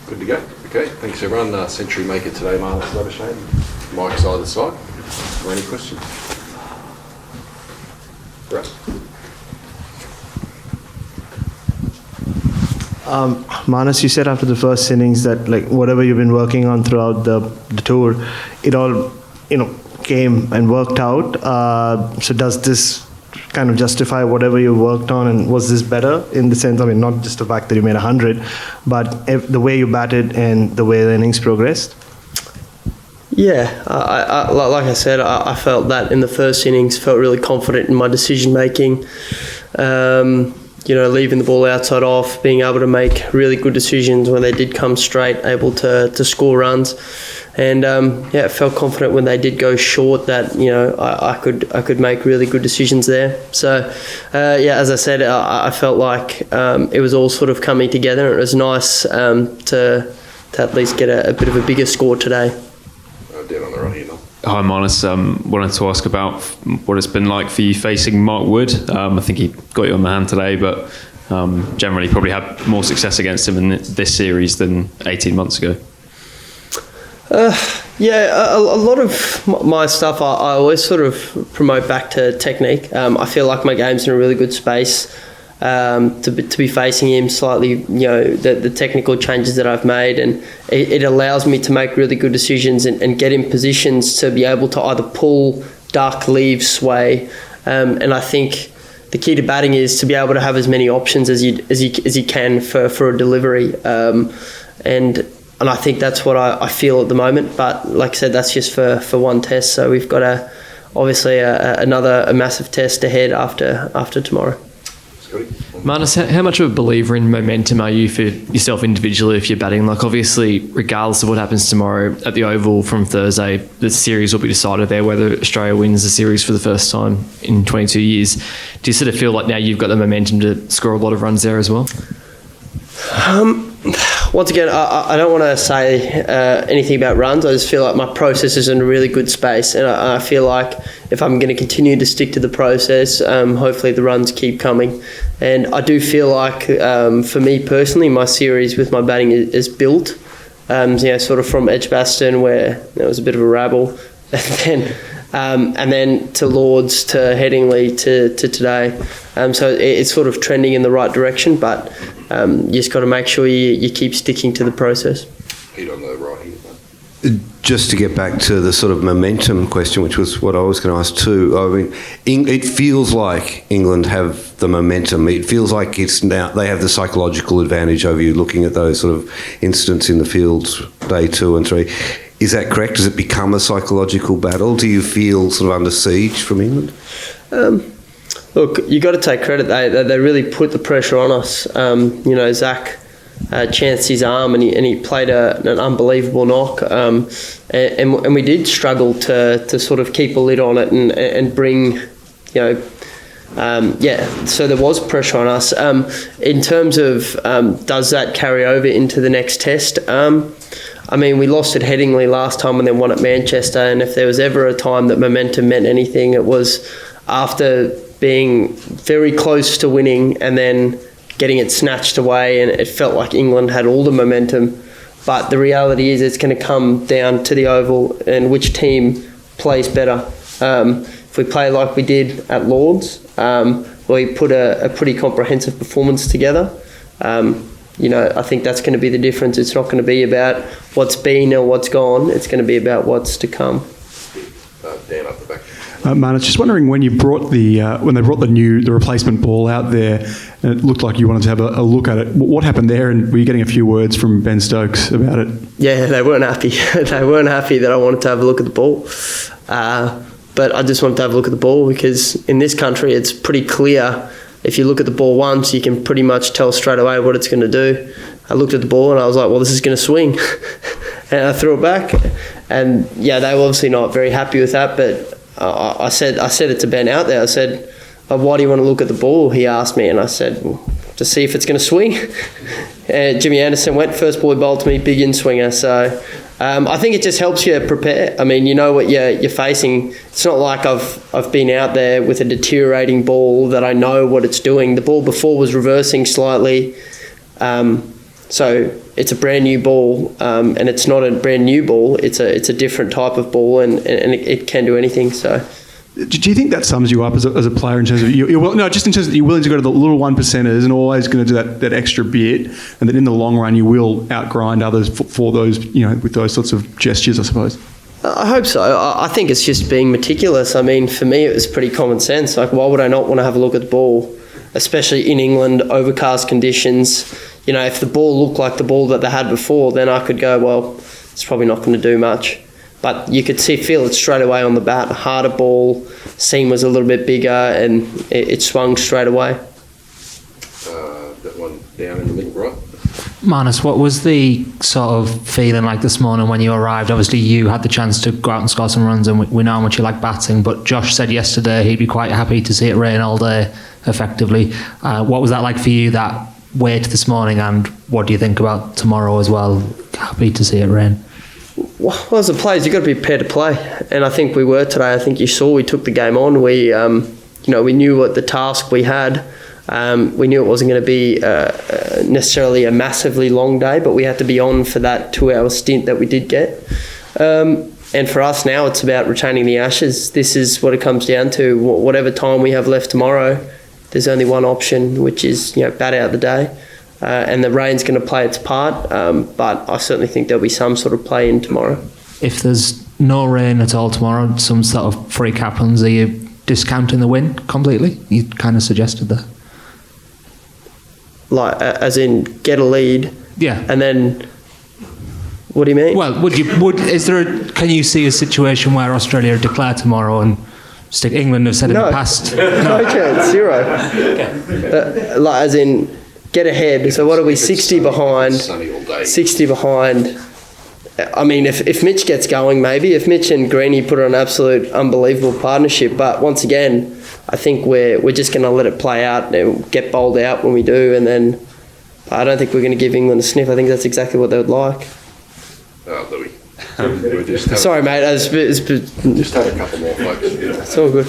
Good to go. Okay, thanks everyone. Century maker today, Marnus Labuschagne. Mike's either side. For any questions? Right. Marnus, you said after the first innings that like whatever you've been working on throughout the tour, it all came and worked out. So does this kind of justify whatever you worked on, and was this better in the sense? I mean, not just the fact that you made 100, but the way you batted and the way the innings progressed. Yeah, like I said, I felt that in the first innings, felt really confident in my decision making. Leaving the ball outside off, being able to make really good decisions when they did come straight, able to score runs. And felt confident when they did go short that I could make really good decisions there. So as I said, I felt like it was all sort of coming together. It was nice to at least get a bit of a bigger score today. Down on the right here now. Hi Marnus, wanted to ask about what it's been like for you facing Mark Wood. I think he got you on the hand today, but generally probably had more success against him in this series than 18 months ago. A lot of my stuff I always sort of promote back to technique. I feel like my game's in a really good space to be facing him slightly, the technical changes that I've made, and it allows me to make really good decisions and get in positions to be able to either pull, duck, leave, sway. And I think the key to batting is to be able to have as many options as you can for a delivery. And I think that's what I feel at the moment. But like I said, that's just for one test. So we've got obviously another massive test ahead after tomorrow. Marnus, how much of a believer in momentum are you for yourself individually if you're batting? Like obviously, regardless of what happens tomorrow at the Oval from Thursday, the series will be decided there whether Australia wins the series for the first time in 22 years. Do you sort of feel like now you've got the momentum to score a lot of runs there as well? Once again, I don't want to say anything about runs. I just feel like my process is in a really good space, and I feel like if I'm going to continue to stick to the process, hopefully the runs keep coming. And I do feel like, for me personally, my series with my batting is built. Sort of from Edgbaston, where there was a bit of a rabble, and then to Lords, to Headingley, to today. So it's sort of trending in the right direction, but you just got to make sure you keep sticking to the process. Heat on the right here. Just to get back to the sort of momentum question, which was what I was going to ask too. I mean, it feels like England have the momentum. It feels like it's now they have the psychological advantage over you. Looking at those sort of incidents in the fields, day 2 and 3. Is that correct? Does it become a psychological battle? Do you feel sort of under siege from England? Look, you got to take credit. They really put the pressure on us. Zach chanced his arm and he played an unbelievable knock. And we did struggle to sort of keep a lid on it and bring, so there was pressure on us. In terms of does that carry over into the next test? We lost at Headingley last time and then won at Manchester, and if there was ever a time that momentum meant anything, it was after being very close to winning and then getting it snatched away, and it felt like England had all the momentum. But the reality is it's going to come down to the Oval and which team plays better. If we play like we did at Lords, we put a pretty comprehensive performance together, I think that's going to be the difference. It's not going to be about what's been or what's gone. It's going to be about what's to come. Dan up the back. Marnus, just wondering when they brought the replacement ball out there, and it looked like you wanted to have a look at it. What happened there, and were you getting a few words from Ben Stokes about it? Yeah, they weren't happy. They weren't happy that I wanted to have a look at the ball. But I just wanted to have a look at the ball because in this country it's pretty clear. If you look at the ball once, you can pretty much tell straight away what it's going to do. I looked at the ball and I was like, well, this is going to swing. And I threw it back. And they were obviously not very happy with that, but I said it to Ben out there. I said, why do you want to look at the ball? He asked me, and I said, well, to see if it's going to swing. Jimmy Anderson went, first ball he bowled to me, big in-swinger. So I think it just helps you prepare. I mean, you know what you're facing. It's not like I've been out there with a deteriorating ball that I know what it's doing. The ball before was reversing slightly. So it's a brand new ball, and it's not a brand new ball. It's a different type of ball, and it can do anything. So. Do you think that sums you up as a player in terms of just in terms of you're willing to go to the little 1%ers and always going to do that extra bit, and that in the long run you will outgrind others for those, with those sorts of gestures, I suppose? I hope so. I think it's just being meticulous. I mean, for me, it was pretty common sense. Like, why would I not want to have a look at the ball, especially in England, overcast conditions? If the ball looked like the ball that they had before, then I could go, well, it's probably not going to do much. But you could feel it straight away on the bat. Harder ball, seam was a little bit bigger, and it swung straight away. That one down in the middle right. Marnus, what was the sort of feeling like this morning when you arrived? Obviously, you had the chance to go out and score some runs, and we know how much you like batting, but Josh said yesterday he'd be quite happy to see it rain all day, effectively. What was that like for you, that wait this morning, and what do you think about tomorrow as well? Happy to see it rain? Well, as a player, you've got to be prepared to play, and I think we were today. I think you saw we took the game on. We, we knew what the task we had. We knew it wasn't going to be necessarily a massively long day, but we had to be on for that 2-hour stint that we did get. And for us now, it's about retaining the Ashes. This is what it comes down to. Whatever time we have left tomorrow, there's only one option, which is bat out the day. And the rain's going to play its part, but I certainly think there'll be some sort of play in tomorrow. If there's no rain at all tomorrow, some sort of freak happens, are you discounting the win completely? You kind of suggested that. Like, as in get a lead, yeah, and then what do you mean? Well, can you see a situation where Australia declare tomorrow and stick? England have said in the past, no chance, zero. Like, as in get ahead. So what are we? 60 behind. Sunny all day. 60 behind. I mean, if Mitch gets going, maybe. If Mitch and Greeny put on an absolute unbelievable partnership. But once again, I think we're just going to let it play out and get bowled out when we do. And then I don't think we're going to give England a sniff. I think that's exactly what they would like. Oh, Louis. Sorry, mate. Just had a couple more, folks. It's all good.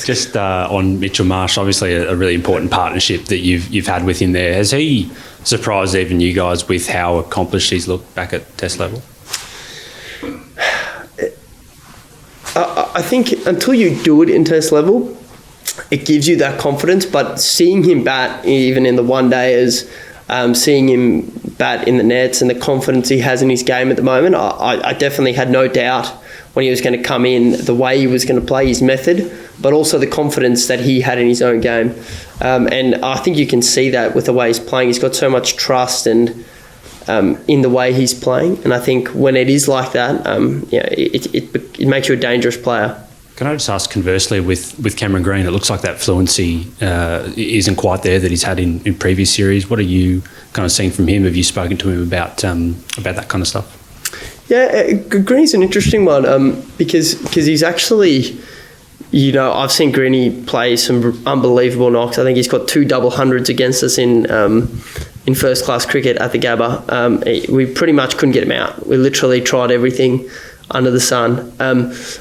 Just on Mitchell Marsh, obviously a really important partnership that you've had with him there. Has he surprised even you guys with how accomplished he's looked back at Test level? I think until you do it in Test level, it gives you that confidence. But seeing him bat, even in the one days, seeing him bat in the nets and the confidence he has in his game at the moment, I definitely had no doubt when he was going to come in, the way he was going to play, his method, but also the confidence that he had in his own game. And I think you can see that with the way he's playing. He's got so much trust and in the way he's playing. And I think when it is like that, it makes you a dangerous player. Can I just ask conversely with Cameron Green, it looks like that fluency isn't quite there that he's had in previous series. What are you kind of seeing from him? Have you spoken to him about that kind of stuff? Yeah, Greeny's an interesting one because he's actually, I've seen Greeny play some unbelievable knocks. I think he's got 2 double hundreds against us in first class cricket at the Gabba. We pretty much couldn't get him out. We literally tried everything under the sun,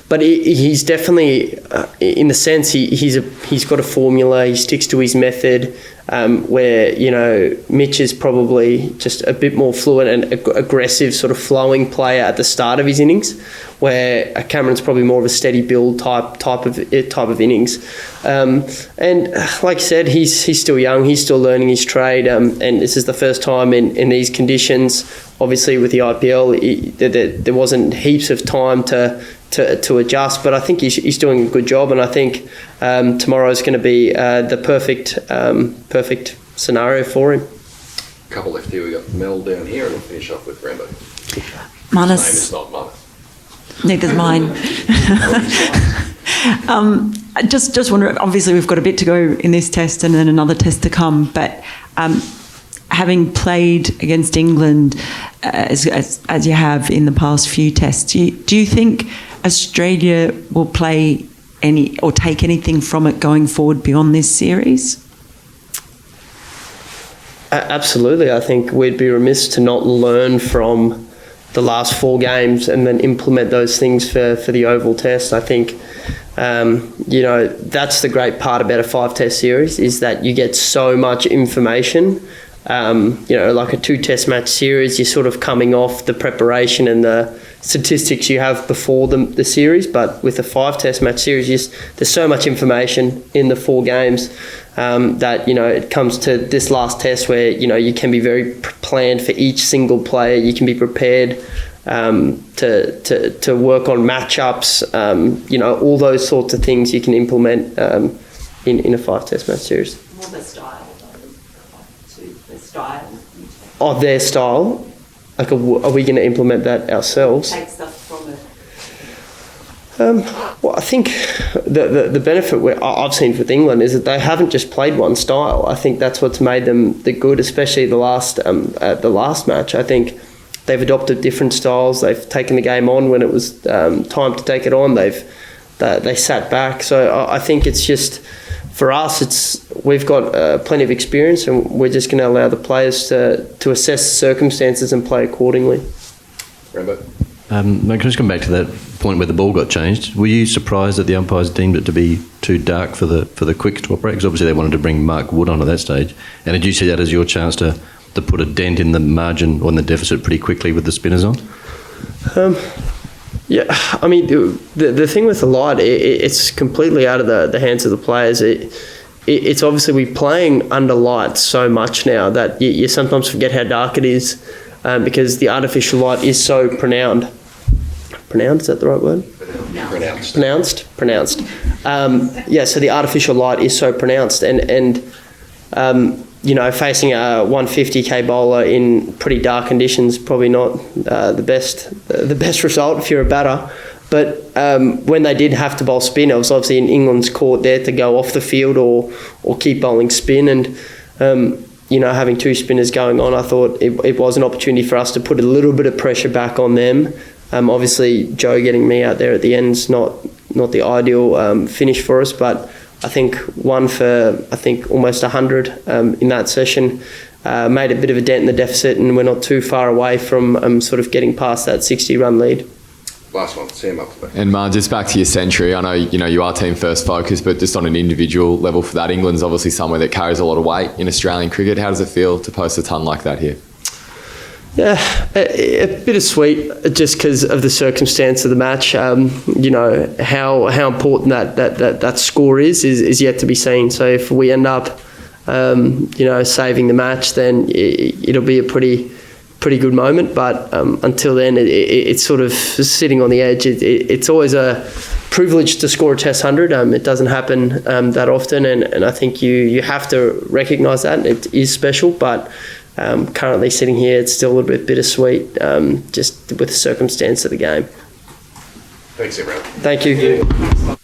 but he's definitely, in the sense, he's got a formula. He sticks to his method. Where Mitch is probably just a bit more fluent and aggressive, sort of flowing player at the start of his innings, where Cameron's probably more of a steady build type of innings. And like I said, he's still young. He's still learning his trade, and this is the first time in these conditions. Obviously, with the IPL, there wasn't heaps of time to adjust, but I think he's doing a good job, and I think tomorrow is going to be the perfect scenario for him. Couple left here. We got Mel down here, and we'll finish off with Rambo. Marnus. His name is not Marnus. Neither's mine. I just wonder, obviously we've got a bit to go in this test and then another test to come, but having played against England as you have in the past few tests, do you think Australia will play any or take anything from it going forward beyond this series? Absolutely. I think we'd be remiss to not learn from the last 4 games and then implement those things for the Oval Test. I think, that's the great part about a 5-test series, is that you get so much information like a 2-test match series, you're sort of coming off the preparation and the statistics you have before the series. But with a 5-test match series, there's so much information in the 4 games that, it comes to this last test where, you can be very planned for each single player. You can be prepared to work on matchups, all those sorts of things you can implement in a 5-test match series. More the style, the style. Oh, their style? Like, are we going to implement that ourselves? Take stuff from it. Well, I think the benefit I've seen with England is that they haven't just played one style. I think that's what's made them the good, especially the last match. I think they've adopted different styles. They've taken the game on when it was time to take it on. They sat back. So I think it's just, for us, we've got plenty of experience, and we're just going to allow the players to assess the circumstances and play accordingly. Rambo? Can I just come back to that point where the ball got changed? Were you surprised that the umpires deemed it to be too dark for the quick to operate? Because obviously they wanted to bring Mark Wood on at that stage. And did you see that as your chance to put a dent in the margin on the deficit pretty quickly with the spinners on? Yeah, I mean, the thing with the light, it's completely out of the hands of the players. It's obviously, we're playing under light so much now that you sometimes forget how dark it is, because the artificial light is so pronounced. Pronounced, is that the right word? Pronounced. So the artificial light is so pronounced, and facing a 150k bowler in pretty dark conditions, probably not the best result if you're a batter. But when they did have to bowl spin, it was obviously in England's court there to go off the field or keep bowling spin. And having 2 spinners going on, I thought it was an opportunity for us to put a little bit of pressure back on them. Obviously, Joe getting me out there at the end's not the ideal finish for us, but I think one for almost 100 in that session made a bit of a dent in the deficit, and we're not too far away from sort of getting past that 60-run lead. Last one, Sam up there. And Marn, just back to your century, I know you are team first focused, but just on an individual level for that, England's obviously somewhere that carries a lot of weight in Australian cricket. How does it feel to post a ton like that here? Yeah, a bit of sweet, just because of the circumstance of the match. How important that score is yet to be seen. So if we end up, saving the match, then it'll be a pretty good moment. But until then, it's sort of sitting on the edge. It's always a privilege to score a Test 100. It doesn't happen that often, and I think you have to recognise that. It is special, but currently sitting here, it's still a little bit bittersweet, just with the circumstance of the game. Thanks, everyone. Thank you.